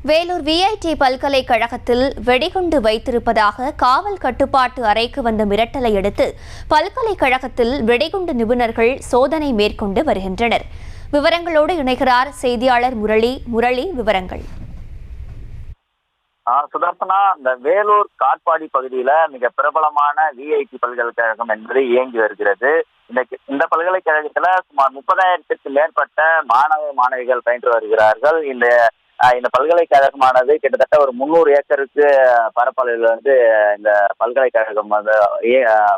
Vellore VIT பல்கலைக்கழகத்தில் வெடிகுண்டு வைத்திருப்பதாக காவல் கட்டுப்பாட்டு அறைக்கு வந்த மிரட்டலை அடுத்து பல்கலைக்கழகத்தில் வெடிகுண்டு நிபுணர்கள் சோதனை மேற்கொண்டு வருகின்றனர். விவரங்களோடு இணைகிறார் செய்தியாளர் முரளி. விவரங்கள். சுதர்சனா, இந்த வேலூர் காட்பாடி பகுதியில மிக பிரபலமான விஐடி பல்கலைக்கழகம் என்பது இயங்கி வருகிறது. இந்த பல்கலைக்கழகத்துல சுமார் 30,000க்கு மேற்பட்ட மாணவிகள் பயின்று வருகிறார்கள். இந்த பல்கலைக்கழகமானது கிட்டத்தட்ட ஒரு 300 ஏக்கருக்கு பரப்பளவில் இந்த பல்கலைக்கழகம்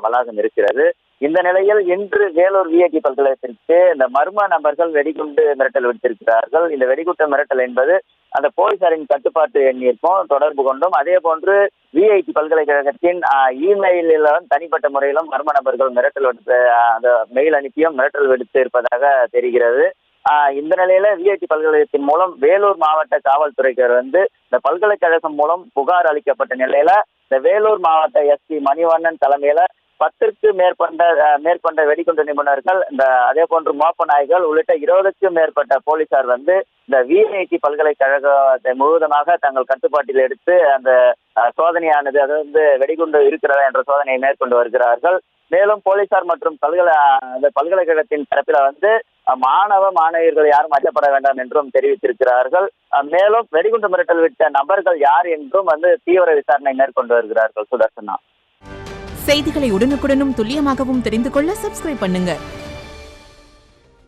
வளாகம் இருக்கிறது. இந்த நிலையில் இன்று வேலூர் விஐடி பல்கலைக்கழகத்திற்கு இந்த மர்ம நபர்கள் வெடிகுண்டு மிரட்டல் விடுத்திருக்கிறார்கள். இந்த வெடிகுண்டு மிரட்டல் என்பது அந்த போலீசாரின் கட்டுப்பாட்டு எண்ணிற்கும் தொடர்பு கொண்டும், அதே போன்று விஐடி பல்கலைக்கழகத்தின் இமெயிலில் தனிப்பட்ட முறையிலும் மர்ம நபர்கள் மிரட்டல் விடுத்து அந்த மெயில் அனுப்பியும் மிரட்டல் விடுத்து இருப்பதாக தெரிகிறது. இந்த நிலையில விஐடி பல்கலைக்கழகத்தின் மூலம் வேலூர் மாவட்ட காவல்துறைக்கு இந்த பல்கலைக்கழகம் மூலம் புகார் அளிக்கப்பட்ட நிலையில இந்த வேலூர் மாவட்ட எஸ்பி மணிவண்ணன் தலைமையில 10க்கு மேற்கொண்ட வெடிகுண்டு நிபுணர்கள், அதே போன்று மோப்ப நாய்கள் உள்ளிட்ட 20க்கும் மேற்பட்ட போலீசார் இந்த விஐடி பல்கலைக்கழகத்தை முழுவதுமாக தங்கள் கட்டுப்பாட்டில் எடுத்து அந்த சோதனையானது வெடிகுண்டு இருக்கிறதா என்ற சோதனையை மேற்கொண்டு வருகிறார்கள். மேலும் போலீசார் மற்றும் பல்கலைக்கழகத்தின் தரப்பில் மாணவியர்கள் யாரும் அச்சப்பட வேண்டாம் என்றும் தெரிவித்திருக்கிறார்கள். மேலும் வெடிகுண்டு மிரட்டல் விட்ட நபர்கள் யார் என்றும் தீவிர விசாரணை மேற்கொண்டு வருகிறார்கள். சுதர்சனா, செய்திகளை உடனுக்குடனும் துல்லியமாகவும் தெரிந்து கொள்ள சப்ஸ்கிரைப் பண்ணுங்க.